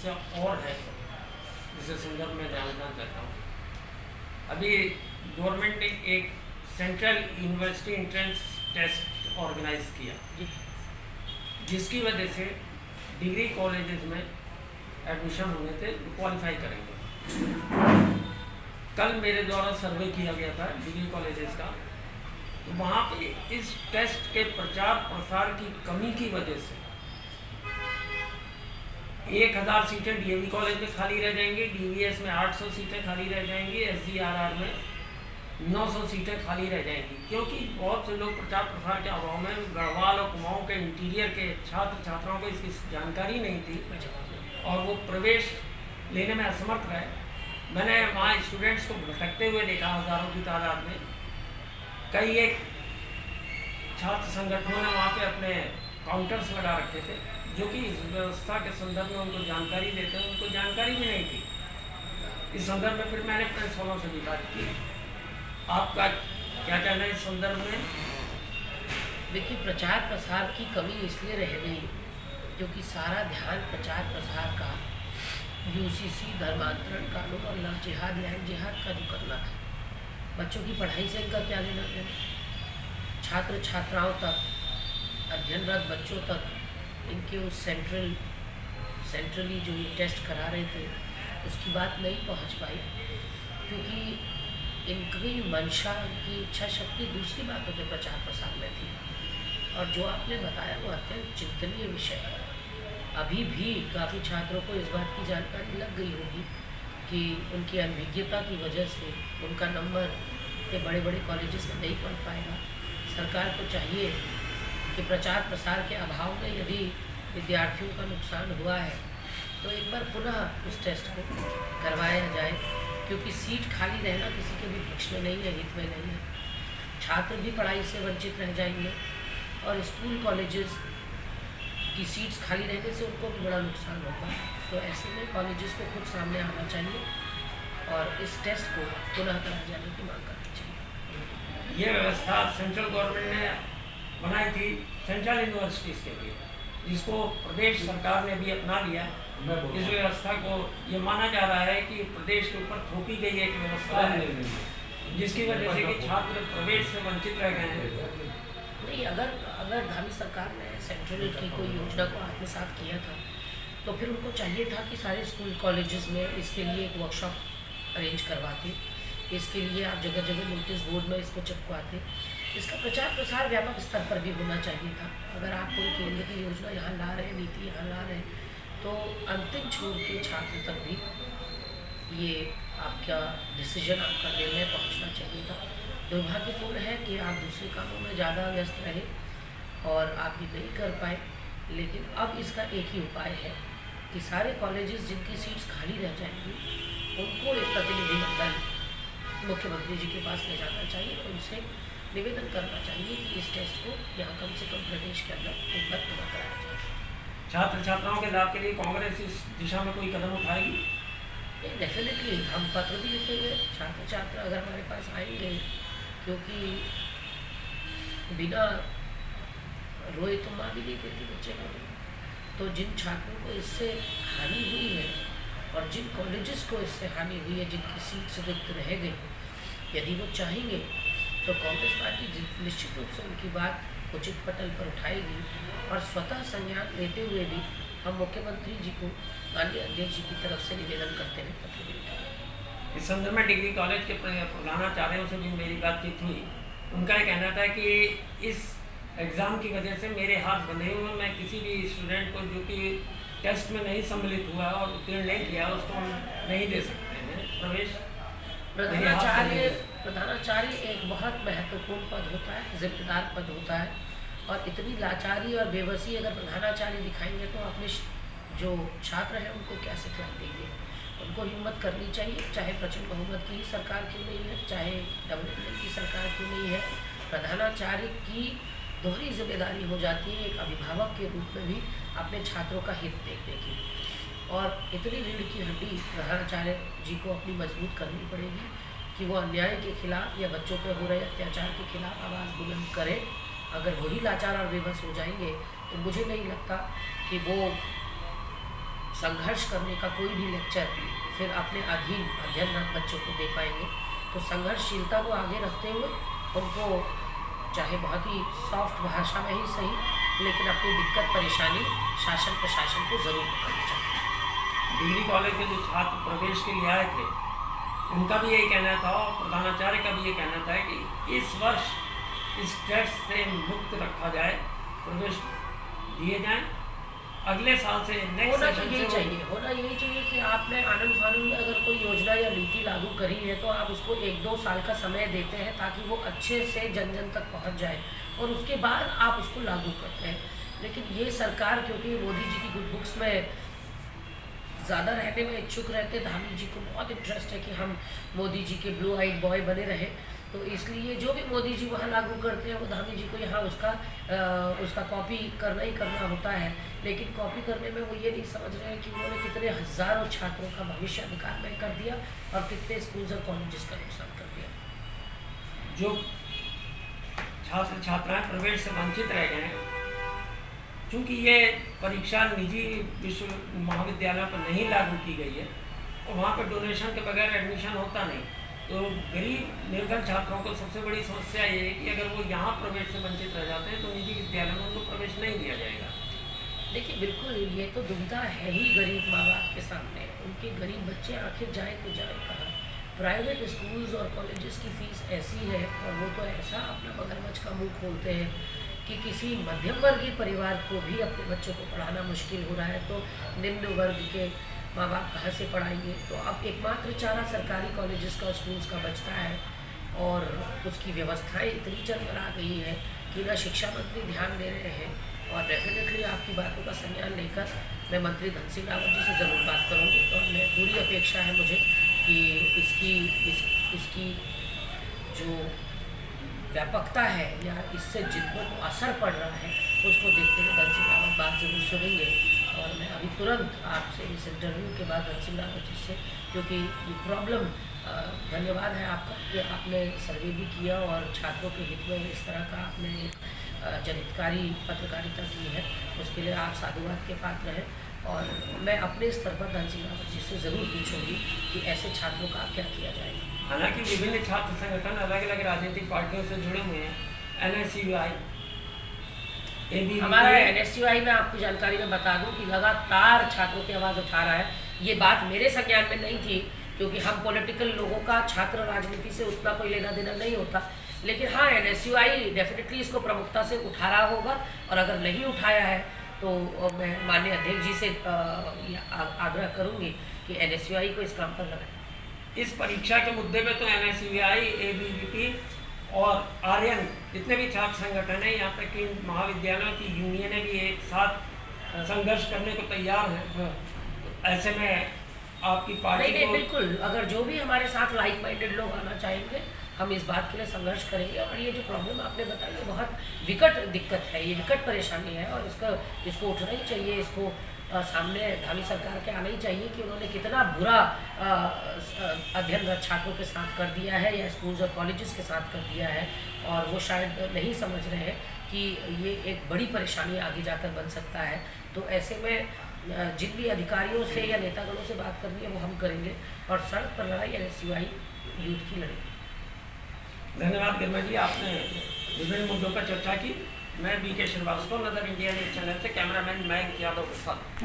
समस्या और है जिसके संदर्भ में ध्यान देना चाहता हूँ। अभी गवर्नमेंट ने एक central university entrance test organise किया, जिसकी वजह से डिग्री कॉलेजेस में एडमिशन होने से क्वालिफाई करेंगे। कल मेरे द्वारा सर्वे किया गया था डिग्री कॉलेजेस का, तो वहाँ पे इस टेस्ट के प्रचार प्रसार की कमी की वजह से 1000 सीटें डीएवी कॉलेज में खाली रह जाएंगी, डीवीएस में 800 सीटें खाली रह जाएंगी, एसजीआरआर में 900 सीटें खाली रह जाएंगी, क्योंकि बहुत से लोग प्रचार प्रसार के अभाव में गढ़वाल और कुमाऊं के इंटीरियर के छात्र छात्राओं को इसकी जानकारी नहीं थी और वो प्रवेश लेने में असमर्थ रहे। मैंने वहाँ स्टूडेंट्स को भटकते हुए देखा हज़ारों की तादाद में। कई एक छात्र संगठनों ने वहाँ पे अपने काउंटर्स लगा रखे थे, जो कि इस व्यवस्था के संदर्भ में उनको जानकारी देते हैं, उनको जानकारी भी नहीं थी। इस संदर्भ में फिर मैंने प्रेस वालों से भी बात की। आपका क्या कहना है इस संदर्भ में? देखिए, प्रचार प्रसार की कमी इसलिए रह गई क्योंकि सारा ध्यान प्रचार प्रसार का यूसीसी, धर्मांतरण कानून और लव जिहाद, लैंड जिहाद का जो करना था, बच्चों की पढ़ाई से इनका क्या लेना देना। छात्र छात्राओं तक, अध्ययनरत बच्चों तक इनके उस सेंट्रली जो ये टेस्ट करा रहे थे उसकी बात नहीं पहुंच पाई, क्योंकि इनकी मंशा, इनकी इच्छा शक्ति दूसरी बातों के प्रचार प्रसार में थी। और जो आपने बताया वो अत्यंत चिंतनीय विषय है। अभी भी काफ़ी छात्रों को इस बात की जानकारी लग गई होगी कि उनकी अनभिज्ञता की वजह से उनका नंबर के बड़े बड़े कॉलेजेस में नहीं पढ़ पाएगा। सरकार को चाहिए कि प्रचार प्रसार के अभाव में यदि विद्यार्थियों का नुकसान हुआ है तो एक बार पुनः उस टेस्ट को करवाया जाए, क्योंकि सीट खाली रहना किसी के भी पक्ष में नहीं है, हित में नहीं है। छात्र भी पढ़ाई से वंचित रह जाएंगे और स्कूल कॉलेजेस की सीट्स खाली रहने से उनको भी बड़ा नुकसान होगा। तो ऐसे में कॉलेजेस को खुद सामने आना चाहिए और इस टेस्ट को पुनः कराए जाने की मांग करनी चाहिए। ये व्यवस्था सेंट्रल गवर्नमेंट ने बनाई थी सेंट्रल यूनिवर्सिटीज़ के लिए, जिसको प्रदेश सरकार ने भी अपना लिया। इस व्यवस्था को ये माना जा रहा है कि प्रदेश के ऊपर थोपी गई एक व्यवस्था है, जिसकी वजह से कि छात्र प्रवेश से वंचित रह गए हैं। नहीं, अगर धामी सरकार ने सेंट्रल की कोई योजना को आत्मसात किया था तो फिर उनको चाहिए था कि सारे स्कूल कॉलेजेस में इसके लिए एक वर्कशॉप अरेंज करवाते, इसके लिए आप जगह जगह नोटिस बोर्ड में इसको चिपकवाते। इसका प्रचार प्रसार व्यापक स्तर पर भी होना चाहिए था। अगर आप कोई केंद्र की योजना यहाँ ला रहे हैं, नीति यहाँ ला रहे हैं, तो अंतिम छोर के छात्र तक भी ये आपका डिसीजन, आपका निर्णय पहुँचना चाहिए था। दुर्भाग्यपूर्ण है कि आप दूसरे कामों में ज़्यादा व्यस्त रहे और आप ये नहीं कर पाए। लेकिन अब इसका एक ही उपाय है कि सारे कॉलेजेस जिनकी सीट्स खाली रह जाएंगी उनको एक प्रतिनिधिमंडल मुख्यमंत्री जी के पास ले जाना चाहिए, उनसे निवेदन करना चाहिए कि इस टेस्ट को यहाँ कम से कम प्रदेश के अंदर एक बार पूरा कराया जाए। छात्र छात्राओं के लाभ के लिए कांग्रेस इस दिशा में कोई कदम उठाएगी? डेफिनेटली हम पत्र भी लिखेंगे। छात्र छात्रा अगर हमारे पास आएंगे, क्योंकि बिना रोए तो माँ भी नहीं देती बच्चे को, तो जिन छात्रों को इससे हानि हुई है और जिन कॉलेजेस को इससे हानि हुई है, जिनकी सीट्स रिक्त रह गई, यदि वो चाहेंगे तो कांग्रेस पार्टी निश्चित रूप से उनकी बात उचित पटल पर उठाएगी और स्वतः संज्ञान लेते हुए भी हम मुख्यमंत्री जी को, माननीय अध्यक्ष जी की तरफ से निवेदन करते हुए पत्र लिखेंगे। इस संदर्भ में डिग्री कॉलेज के प्रधानाचार्यों से भी मेरी बातचीत हुई। उनका ये कहना था कि इस एग्ज़ाम की वजह से मेरे हाथ बंधे हुए, मैं किसी भी स्टूडेंट को जो कि टेस्ट में नहीं सम्मिलित हुआ और उत्तीर्ण नहीं किया उसको हम नहीं दे सकते हैं प्रवेश। प्रधानाचार्य एक बहुत महत्वपूर्ण पद होता है, जिम्मेदार पद होता है, और इतनी लाचारी और बेबसी अगर प्रधानाचार्य दिखाएंगे तो अपने जो छात्र हैं उनको क्या सिखलाई देंगे। उनको हिम्मत करनी चाहिए, चाहे प्रचंड बहुमत की सरकार क्यों नहीं है, चाहे डबल की सरकार क्यों नहीं है। प्रधानाचार्य की दोहरी जिम्मेदारी हो जाती है एक अभिभावक के रूप में भी अपने छात्रों का हित देखने की, और इतनी रीढ़ की हड्डी प्रधानाचार्य जी को अपनी मजबूत करनी पड़ेगी कि वो अन्याय के खिलाफ या बच्चों पर हो रहे अत्याचार के खिलाफ आवाज़ बुलंद करें। अगर वही लाचार और बेबस हो जाएंगे तो मुझे नहीं लगता कि वो संघर्ष करने का कोई भी लेक्चर फिर अपने अध्ययनरत बच्चों को दे पाएंगे। तो संघर्षशीलता को आगे रखते हुए उनको चाहे बहुत ही सॉफ्ट भाषा में ही सही, लेकिन अपनी दिक्कत परेशानी शासन प्रशासन को ज़रूर बतानी चाहिए। डिग्री कॉलेज के जो छात्र प्रवेश के लिए आए थे उनका भी यही कहना था और प्रधानाचार्य का भी ये कहना था कि इस वर्ष इस टेस्ट से मुक्त रखा जाए, प्रवेश दिए जाएं, अगले साल से नेक्स्ट होना सेशन यही से चाहिए, होना यही चाहिए कि आपने आनंद फानंद में अगर कोई योजना या नीति लागू करी है तो आप उसको 1-2 साल का समय देते हैं ताकि वो अच्छे से जन जन तक पहुंच जाए और उसके बाद आप उसको लागू करते हैं। लेकिन ये सरकार, क्योंकि मोदी जी की गुड बुक्स में ज़्यादा रहने में इच्छुक रहते, धामी जी को बहुत इंटरेस्ट है कि हम मोदी जी के ब्लू आइड बॉय बने रहे, तो इसलिए जो भी मोदी जी वहाँ लागू करते हैं वो धामी जी को यहाँ उसका कॉपी करना ही करना होता है। लेकिन कॉपी करने में वो ये नहीं समझ रहे हैं कि उन्होंने कितने हज़ारों छात्रों का भविष्य अधिकार में कर दिया और कितने स्कूल्स और कॉलेजेस का नुकसान कर दिया। जो छात्र छात्राएं प्रवेश से वंचित रह गए हैं, चूँकि ये परीक्षा निजी विश्व महाविद्यालयों पर नहीं लागू की गई है और वहाँ पर डोनेशन के बगैर एडमिशन होता नहीं, तो गरीब निर्धन छात्रों को सबसे बड़ी समस्या ये है कि अगर वो यहाँ प्रवेश से वंचित रह जाते हैं तो निजी विद्यालयों में उनको प्रवेश नहीं दिया जाएगा। देखिए बिल्कुल, ये तो दुविधा है ही गरीब माँ बाप के सामने। उनके गरीब बच्चे आखिर जाए तो जाए कहाँ। प्राइवेट स्कूल्स और कॉलेजेस की फ़ीस ऐसी है और वो तो ऐसा अपना मगरमच्छ का मुंह खोलते हैं कि किसी मध्यम वर्गीय परिवार को भी अपने बच्चों को पढ़ाना मुश्किल हो रहा है, तो निम्न वर्ग के माँ बाप कहाँ से पढ़ाएंगे। तो अब एकमात्र चारा सरकारी कॉलेजेस का, स्कूल्स का बचता है और उसकी व्यवस्थाएं इतनी चरमरा गई है कि ना शिक्षा मंत्री ध्यान दे रहे हैं। और डेफिनेटली आपकी बातों का संज्ञान लेकर मैं मंत्री धन सिंह रावत जी से ज़रूर बात करूँगी और मैं पूरी अपेक्षा है मुझे कि इसकी जो व्यापकता है या इससे जिनको को असर पड़ रहा है उसको देखते हुए धन सिंह रावत बात ज़रूर सुनेंगे। और मैं अभी तुरंत आपसे इस इंटरव्यू के बाद धन सिंह रावत जी से, क्योंकि ये प्रॉब्लम, धन्यवाद है आपका कि आपने सर्वे भी किया और छात्रों के हित में इस तरह का आपने जनहितकारी पत्रकारिता की है, उसके लिए आप साधुवाद के पात्र हैं। और मैं अपने स्तर पर धन सिंह रावत जी से ज़रूर पूछूंगी कि ऐसे छात्रों का क्या किया जाएगा। हालांकि विभिन्न छात्र संगठन अलग अलग राजनीतिक पार्टियों से जुड़े हुए हैं। NSUI, हमारा NSUI में आपको जानकारी में बता दूं कि लगातार छात्रों की आवाज़ उठा रहा है। ये बात मेरे संज्ञान में नहीं थी क्योंकि हम पॉलिटिकल लोगों का छात्र राजनीति से उतना कोई लेना देना नहीं होता, लेकिन हाँ NSUI डेफिनेटली इसको प्रमुखता से उठा रहा होगा और अगर नहीं उठाया है तो मैं माननीय अध्यक्ष जी से आग्रह करूँगी कि NSUI को इस काम पर लगाएं। इस परीक्षा के मुद्दे पे तो NSUI, ABVP और आर्यन जितने भी छात्र संगठन हैं, यहाँ तक कि महाविद्यालयों की यूनियनें भी एक साथ संघर्ष करने को तैयार हैं। ऐसे में आपकी पार्टी नहीं, बिल्कुल, अगर जो भी हमारे साथ लाइक माइंडेड लोग आना चाहेंगे हम इस बात के लिए संघर्ष करेंगे। और ये जो प्रॉब्लम आपने बताई है बहुत विकट दिक्कत है, ये विकट परेशानी है और इसको उठना ही चाहिए, इसको सामने धामी सरकार के आना ही चाहिए कि उन्होंने कितना बुरा अध्ययनरत छात्रों के साथ कर दिया है या स्कूल्स और कॉलेजेस के साथ कर दिया है। और वो शायद नहीं समझ रहे हैं कि ये एक बड़ी परेशानी आगे जाकर बन सकता है। तो ऐसे में जिन भी अधिकारियों से या नेतागणों से बात करनी है वो हम करेंगे और सड़क पर लड़ाई NSUI यूथ की लड़ाई। धन्यवाद गर्मा जी, आपने विभिन्न मुद्दों पर चर्चा की। मैं BK श्रीवास्तव, नजर इंडिया न्यूज़ चैनल से कैमरामैन मयंक यादव के साथ।